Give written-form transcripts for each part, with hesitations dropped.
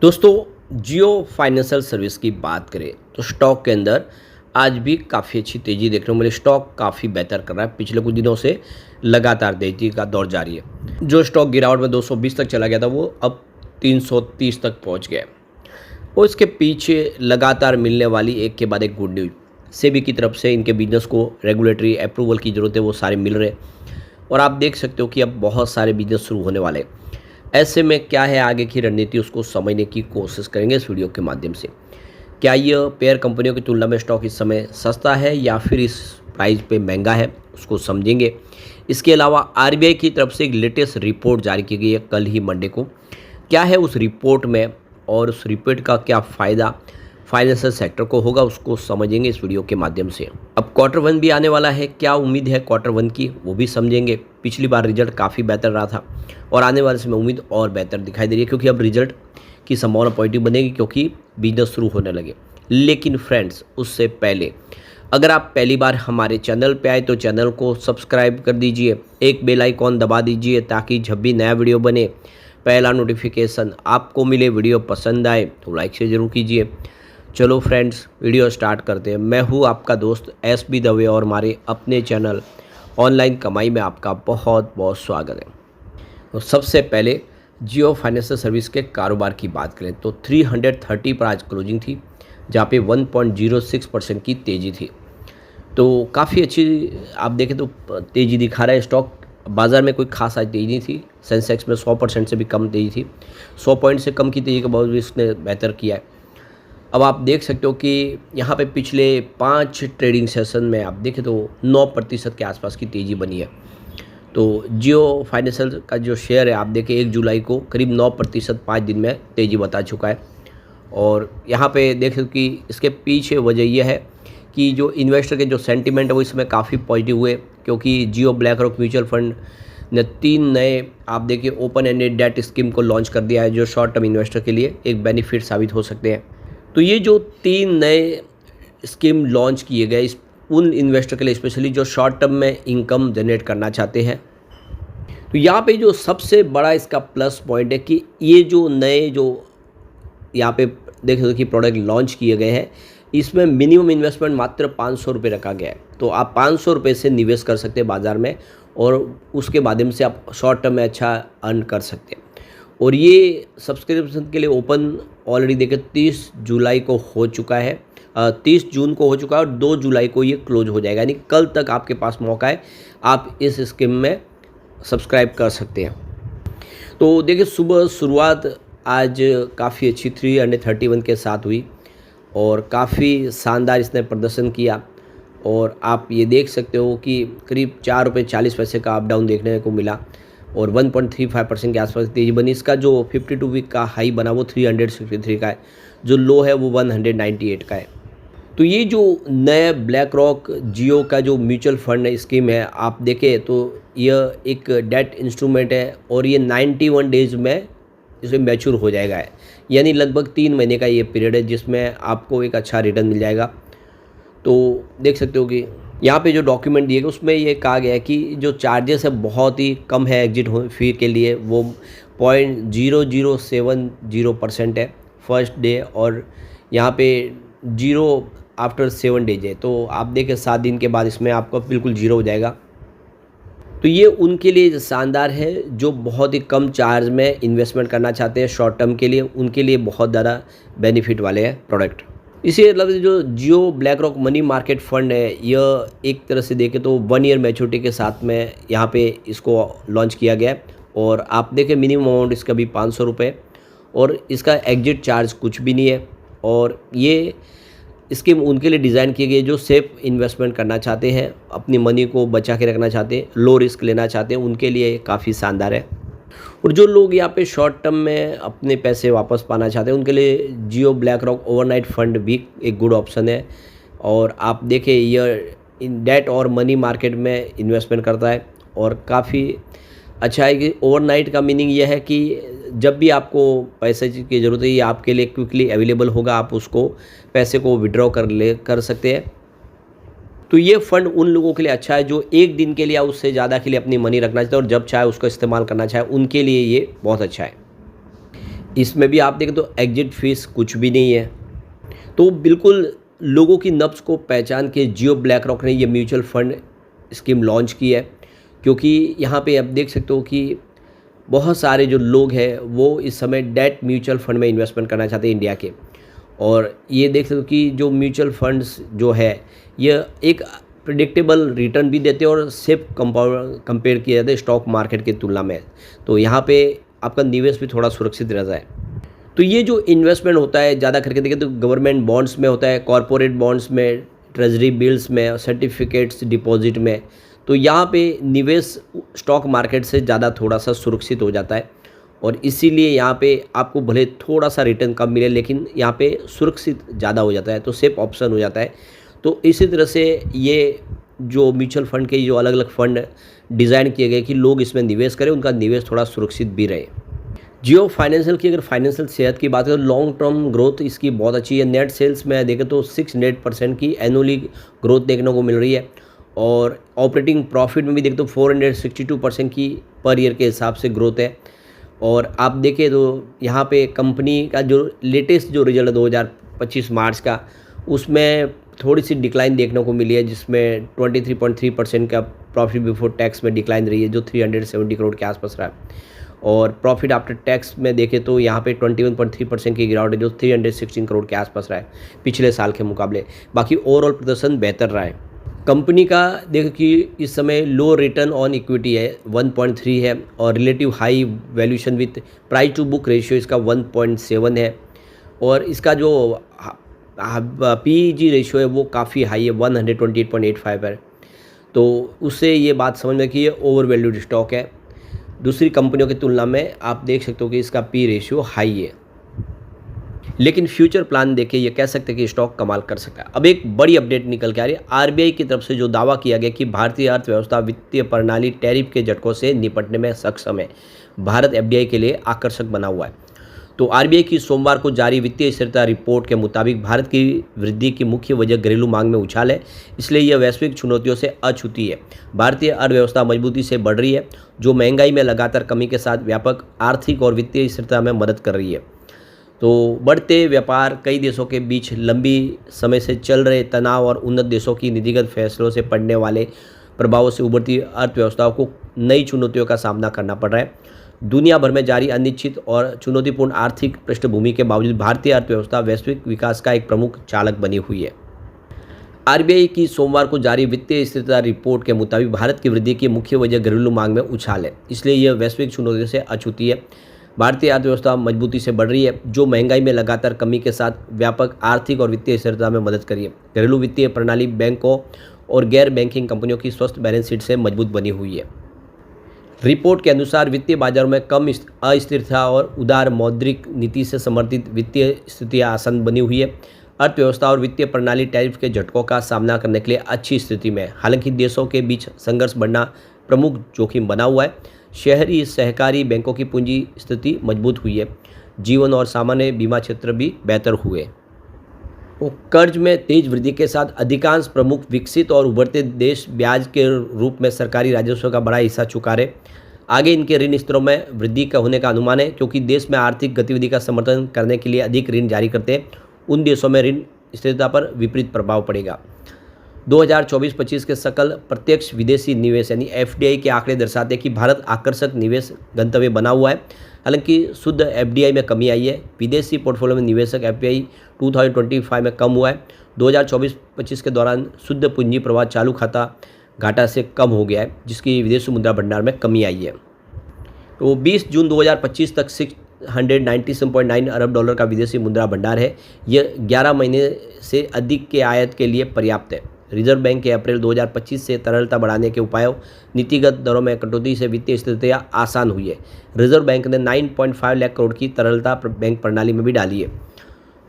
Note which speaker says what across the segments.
Speaker 1: दोस्तों जियो financial service की बात करें तो स्टॉक के अंदर आज भी काफ़ी अच्छी तेज़ी देखने को मिली। स्टॉक काफ़ी बेहतर कर रहा है, पिछले कुछ दिनों से लगातार तेज़ी का दौर जारी है। जो स्टॉक गिरावट में 220 तक चला गया था वो अब 330 तक पहुंच गया है। और इसके पीछे लगातार मिलने वाली एक के बाद एक गुड न्यूज सेबी की तरफ से इनके बिजनेस को रेगुलेटरी अप्रूवल की ज़रूरत है, वो सारे मिल रहे। और आप देख सकते हो कि अब बहुत सारे बिजनेस शुरू होने वाले हैं। ऐसे में क्या है आगे की रणनीति, उसको समझने की कोशिश करेंगे इस वीडियो के माध्यम से। क्या यह पेयर कंपनियों की तुलना में स्टॉक इस समय सस्ता है या फिर इस प्राइस पे महंगा है, उसको समझेंगे। इसके अलावा आरबीआई की तरफ से एक लेटेस्ट रिपोर्ट जारी की गई है कल ही मंडे को। क्या है उस रिपोर्ट में और उस रिपोर्ट का क्या फ़ायदा फाइनेंशियल सेक्टर को होगा, उसको समझेंगे इस वीडियो के माध्यम से। अब क्वार्टर वन भी आने वाला है, क्या उम्मीद है क्वार्टर वन की वो भी समझेंगे। पिछली बार रिजल्ट काफ़ी बेहतर रहा था और आने वाले समय उम्मीद और बेहतर दिखाई दे रही है, क्योंकि अब रिजल्ट की संभावना पॉजिटिव बनेगी क्योंकि बिजनेस शुरू होने लगे। लेकिन फ्रेंड्स, उससे पहले अगर आप पहली बार हमारे चैनल पे आए तो चैनल को सब्सक्राइब कर दीजिए, एक बेल आइकॉन दबा दीजिए ताकि जब भी नया वीडियो बने पहला नोटिफिकेशन आपको मिले। वीडियो पसंद आए तो लाइक से ज़रूर कीजिए। चलो फ्रेंड्स, वीडियो स्टार्ट करते हैं। मैं हूँ आपका दोस्त एसबी दवे और हमारे अपने चैनल ऑनलाइन कमाई में आपका बहुत बहुत स्वागत है। तो सबसे पहले जियो फाइनेंशियल सर्विस के कारोबार की बात करें तो 330 पर आज क्लोजिंग थी, जहाँ पे 1.06% की तेज़ी थी। तो काफ़ी अच्छी आप देखें तो तेज़ी दिखा रहा है स्टॉक। बाज़ार में कोई खास आज तेज़ी नहीं थी। सेंसेक्स में 100% से भी कम तेज़ी थी। 100 पॉइंट से कम की तेज़ी के बावजूद भी इसने बेहतर किया है। अब आप देख सकते हो कि यहाँ पे पिछले 5 ट्रेडिंग सेशन में आप देखें तो 9% के आसपास की तेज़ी बनी है। तो जियो फाइनेंशियल का जो शेयर है आप देखें 1 जुलाई को करीब 9% 5 दिन में तेज़ी बता चुका है। और यहाँ पे देखें कि इसके पीछे वजह यह है कि जो इन्वेस्टर के जो सेंटिमेंट है वो इसमें काफ़ी पॉजिटिव हुए, क्योंकि जियो ब्लैक रॉक म्यूचुअल फंड ने 3 नए आप देखिए ओपन एंडेड डेट स्कीम को लॉन्च कर दिया है, जो शॉर्ट टर्म इन्वेस्टर के लिए एक बेनिफिट साबित हो सकते हैं। तो ये जो 3 नए स्कीम लॉन्च किए गए इस उन इन्वेस्टर के लिए स्पेशली जो शॉर्ट टर्म में इनकम जनरेट करना चाहते हैं। तो यहाँ पे जो सबसे बड़ा इसका प्लस पॉइंट है कि ये जो नए जो यहाँ पे देख सकते हो कि प्रोडक्ट लॉन्च किए गए हैं, इसमें मिनिमम इन्वेस्टमेंट मात्र 500 रुपये रखा गया है। तो आप 500 रुपये से निवेश कर सकते हैं बाज़ार में और उसके माध्यम से आप शॉर्ट टर्म में अच्छा अर्न कर सकते हैं। और ये सब्सक्रिप्शन के लिए ओपन ऑलरेडी देखें 30 जुलाई को हो चुका है, 30 जून को हो चुका है और 2 जुलाई को ये क्लोज हो जाएगा, यानी कल तक आपके पास मौका है, आप इस स्कीम में सब्सक्राइब कर सकते हैं। तो देखिए सुबह शुरुआत आज काफ़ी अच्छी 331 के साथ हुई और काफ़ी शानदार इसने प्रदर्शन किया। और आप ये देख सकते हो कि करीब 4 रुपये 40 पैसे का अप डाउन देखने को मिला और 1.35% के आसपास तेज़ी बनी। इसका जो 52 वीक का हाई बना वो 363 का है, जो लो है वो 198 का है। तो ये जो नया ब्लैक रॉक जियो का जो म्यूचुअल फंड स्कीम है आप देखें तो यह एक डेट इंस्ट्रूमेंट है और ये 91 डेज में इसमें मैच्योर हो जाएगा, यानी लगभग 3 महीने का ये पीरियड है जिसमें आपको एक अच्छा रिटर्न मिल जाएगा। तो देख सकते हो कि यहाँ पे जो डॉक्यूमेंट दिए गए उसमें ये कहा गया है कि जो चार्जेस है बहुत ही कम है एग्जिट फी के लिए, वो 0.0070% है फर्स्ट डे और यहाँ पे 0 आफ्टर 7 डेज है। तो आप देखें 7 दिन के बाद इसमें आपका बिल्कुल 0 हो जाएगा। तो ये उनके लिए शानदार है जो बहुत ही कम चार्ज में इन्वेस्टमेंट करना चाहते हैं शॉर्ट टर्म के लिए, उनके लिए बहुत ज़्यादा बेनिफिट वाले हैं प्रोडक्ट। इसी मतलब जो Jio BlackRock money market fund है यह एक तरह से देखें तो 1 ईयर मैच्योरिटी के साथ में यहाँ पे इसको लॉन्च किया गया है। और आप देखें मिनिमम अमाउंट इसका भी 500 रुपये और इसका एग्जिट चार्ज कुछ भी नहीं है। और ये स्कीम उनके लिए डिज़ाइन किए गए जो सेफ इन्वेस्टमेंट करना चाहते हैं, अपनी मनी को बचा के रखना चाहते हैं, लो रिस्क लेना चाहते हैं, उनके लिए काफ़ी शानदार है। और जो लोग यहाँ पे शॉर्ट टर्म में अपने पैसे वापस पाना चाहते हैं उनके लिए जियो ब्लैक रॉक ओवरनाइट फंड भी एक गुड ऑप्शन है। और आप देखें यह इन डेट और मनी मार्केट में इन्वेस्टमेंट करता है और काफ़ी अच्छा है कि ओवरनाइट का मीनिंग यह है कि जब भी आपको पैसे की ज़रूरत है ये आपके लिए क्विकली अवेलेबल होगा, आप उसको पैसे को विड्रॉ कर सकते हैं। तो ये फ़ंड उन लोगों के लिए अच्छा है जो एक दिन के लिए या उससे ज़्यादा के लिए अपनी मनी रखना चाहते हैं और जब चाहे उसका इस्तेमाल करना चाहे, उनके लिए ये बहुत अच्छा है। इसमें भी आप देखें तो एग्जिट फीस कुछ भी नहीं है। तो बिल्कुल लोगों की नब्ज़ को पहचान के जियो ब्लैक रॉक ने ये म्यूचुअल फंड स्कीम लॉन्च की है, क्योंकि यहाँ पे आप देख सकते हो कि बहुत सारे जो लोग हैं वो इस समय डेट म्यूचुअल फंड में इन्वेस्टमेंट करना चाहते हैं इंडिया के। और ये देख सकते हो कि जो म्यूचुअल फंड्स जो है ये एक प्रिडिक्टेबल रिटर्न भी देते हैं और सेफ कंपेयर किया जाता है स्टॉक मार्केट की तुलना में। तो यहाँ पे आपका निवेश भी थोड़ा सुरक्षित रहता है। तो ये जो इन्वेस्टमेंट होता है ज़्यादा करके देखें तो गवर्नमेंट बॉन्ड्स में होता है, कॉरपोरेट बॉन्ड्स में, ट्रेजरी बिल्स में, सर्टिफिकेट्स डिपॉजिट में। तो यहाँ पे निवेश स्टॉक मार्केट से ज़्यादा थोड़ा सा सुरक्षित हो जाता है और इसीलिए यहाँ पे आपको भले थोड़ा सा रिटर्न कम मिले लेकिन यहाँ पे सुरक्षित ज़्यादा हो जाता है, तो सेफ ऑप्शन हो जाता है। तो इसी तरह से ये जो म्यूचुअल फंड के जो अलग अलग फंड डिज़ाइन किए गए कि लोग इसमें निवेश करें, उनका निवेश थोड़ा सुरक्षित भी रहे। जियो फाइनेंशियल की अगर फाइनेंशियल सेहत की बात करें तो लॉन्ग टर्म ग्रोथ इसकी बहुत अच्छी है। नेट सेल्स में देखें तो 6% की एनुअली ग्रोथ देखने को मिल रही है और ऑपरेटिंग प्रॉफिट में भी देखें तो 462% की पर ईयर के हिसाब से ग्रोथ है। और आप देखें तो यहाँ पे कंपनी का जो लेटेस्ट जो रिजल्ट है 2025 मार्च का, उसमें थोड़ी सी डिक्लाइन देखने को मिली है, जिसमें 23.3% का प्रॉफिट बिफोर टैक्स में डिक्लाइन रही है जो 370 करोड़ के आसपास रहा है। और प्रॉफिट आफ्टर टैक्स में देखें तो यहाँ पे 21.3% की गिरावट है जो 316 करोड़ के आसपास रहा है पिछले साल के मुकाबले। बाकी ओवरऑल प्रदर्शन बेहतर रहा है। कंपनी का देखो कि इस समय लो रिटर्न ऑन इक्विटी है 1.3 है और relative high valuation with price to book ratio इसका 1.7 है और इसका जो पीईजी रेशियो है वो काफ़ी हाई है 128.85 है। तो उससे ये बात समझ में कि ये ओवर वैल्यूड स्टॉक है। दूसरी कंपनियों की तुलना में आप देख सकते हो कि इसका पी रेशियो हाई है, लेकिन फ्यूचर प्लान देके ये कह सकते हैं कि स्टॉक कमाल कर सकता है। अब एक बड़ी अपडेट निकल के आ रही है आरबीआई की तरफ से जो दावा किया गया कि भारतीय अर्थव्यवस्था वित्तीय प्रणाली टैरिफ के झटकों से निपटने में सक्षम है, भारत एफडीआई के लिए आकर्षक बना हुआ है। तो आरबीआई की सोमवार को जारी वित्तीय स्थिरता रिपोर्ट के मुताबिक भारत की वृद्धि की मुख्य वजह घरेलू मांग में उछाल है, इसलिए यह वैश्विक चुनौतियों से अछूती है। भारतीय अर्थव्यवस्था मजबूती से बढ़ रही है जो महंगाई में लगातार कमी के साथ व्यापक आर्थिक और वित्तीय स्थिरता में मदद कर रही है। तो बढ़ते व्यापार, कई देशों के बीच लंबी समय से चल रहे तनाव और उन्नत देशों की नीतिगत फैसलों से पड़ने वाले प्रभावों से उभरती अर्थव्यवस्थाओं को नई चुनौतियों का सामना करना पड़ रहा है। दुनिया भर में जारी अनिश्चित और चुनौतीपूर्ण आर्थिक पृष्ठभूमि के बावजूद भारतीय अर्थव्यवस्था वैश्विक विकास का एक प्रमुख चालक बनी हुई है। आरबीआई की सोमवार को जारी वित्तीय स्थिरता रिपोर्ट के मुताबिक भारत की वृद्धि की मुख्य वजह घरेलू मांग में उछाल है, इसलिए यह वैश्विक चुनौतियों से अछूती है। भारतीय अर्थव्यवस्था मजबूती से बढ़ रही है जो महंगाई में लगातार कमी के साथ व्यापक आर्थिक और वित्तीय स्थिरता में मदद कर रही है। घरेलू वित्तीय प्रणाली बैंकों और गैर बैंकिंग कंपनियों की स्वस्थ बैलेंस शीट से मजबूत बनी हुई है। रिपोर्ट के अनुसार वित्तीय बाजारों में कम अस्थिरता और उदार मौद्रिक नीति से समर्थित वित्तीय स्थितियां आसान बनी हुई है। अर्थव्यवस्था और वित्तीय प्रणाली टैरिफ के झटकों का सामना करने के लिए अच्छी स्थिति में है। हालांकि देशों के बीच संघर्ष बढ़ना प्रमुख जोखिम बना हुआ है। शहरी सहकारी बैंकों की पूंजी स्थिति मजबूत हुई है। जीवन और सामान्य बीमा क्षेत्र भी बेहतर हुए। कर्ज में तेज वृद्धि के साथ अधिकांश प्रमुख विकसित और उभरते देश ब्याज के रूप में सरकारी राजस्व का बड़ा हिस्सा चुका रहे। आगे इनके ऋण स्तरों में वृद्धि का होने का अनुमान है, क्योंकि देश में आर्थिक गतिविधि का समर्थन करने के लिए अधिक ऋण जारी करते हैं उन देशों में ऋण स्थिरता पर विपरीत प्रभाव पड़ेगा। 2024-25 के सकल प्रत्यक्ष विदेशी निवेश यानी एफडीआई के आंकड़े दर्शाते हैं कि भारत आकर्षक निवेश गंतव्य बना हुआ है। हालांकि शुद्ध एफडीआई में कमी आई है। विदेशी पोर्टफोलियो में निवेशक एफडीआई 2025 में कम हुआ है। 2024-25 के दौरान शुद्ध पूंजी प्रवाह चालू खाता घाटा से कम हो गया है, जिसकी विदेशी मुद्रा भंडार में कमी आई है। तो 20 जून 2025 तक 697.9 अरब डॉलर का विदेशी मुद्रा भंडार है। यह 11 महीने से अधिक के आयात के लिए पर्याप्त है। रिजर्व बैंक के अप्रैल 2025 से तरलता बढ़ाने के उपायों, नीतिगत दरों में कटौती से वित्तीय स्थितियां आसान हुई है। रिजर्व बैंक ने 9.5 लाख करोड़ की तरलता बैंक प्रणाली में भी डाली है।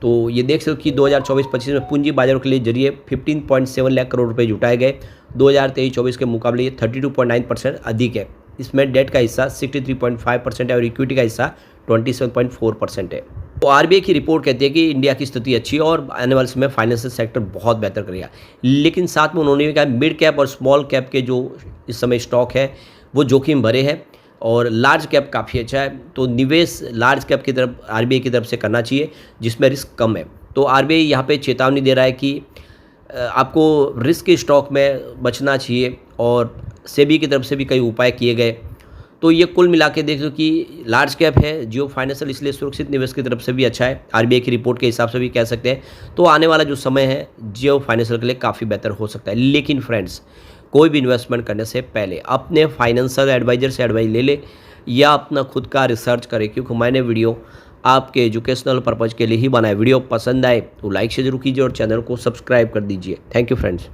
Speaker 1: तो ये देख सकते हो कि 2024-25 में पूंजी बाजारों के लिए जरिए 15.7 लाख करोड़ रुपए जुटाए गए। 2023-24 के मुकाबले ये 32.9% अधिक है। इसमें डेट का हिस्सा 63.5% है और इक्विटी का हिस्सा 27.4% है। तो आरबीआई की रिपोर्ट कहती है कि इंडिया की स्थिति अच्छी है और आने वाले समय फाइनेंशियल सेक्टर बहुत बेहतर करेगा। लेकिन साथ में उन्होंने कहा मिड कैप और स्मॉल कैप के जो इस समय स्टॉक है वो जोखिम भरे हैं। और लार्ज कैप काफ़ी अच्छा है। तो निवेश लार्ज कैप की तरफ आरबीआई की तरफ से करना चाहिए जिसमें रिस्क कम है। तो आरबीआई यहाँ पे चेतावनी दे रहा है कि आपको रिस्क के स्टॉक में बचना चाहिए और सेबी की तरफ से भी कई उपाय किए गए। तो ये कुल मिला के देख लो कि लार्ज कैप है जियो फाइनेंशियल, इसलिए सुरक्षित निवेश की तरफ से भी अच्छा है। आरबीआई की रिपोर्ट के हिसाब से भी कह सकते हैं। तो आने वाला जो समय है जियो फाइनेंशियल के लिए काफ़ी बेहतर हो सकता है। लेकिन फ्रेंड्स, कोई भी इन्वेस्टमेंट करने से पहले अपने फाइनेंशियल एडवाइजर से एडवाइस ले ले या अपना खुद का रिसर्च करें, क्योंकि मैंने वीडियो आपके एजुकेशनल पर्पज़ के लिए ही बनाया। वीडियो पसंद आए तो लाइक से जरूर कीजिए और चैनल को सब्सक्राइब कर दीजिए। Thank you friends.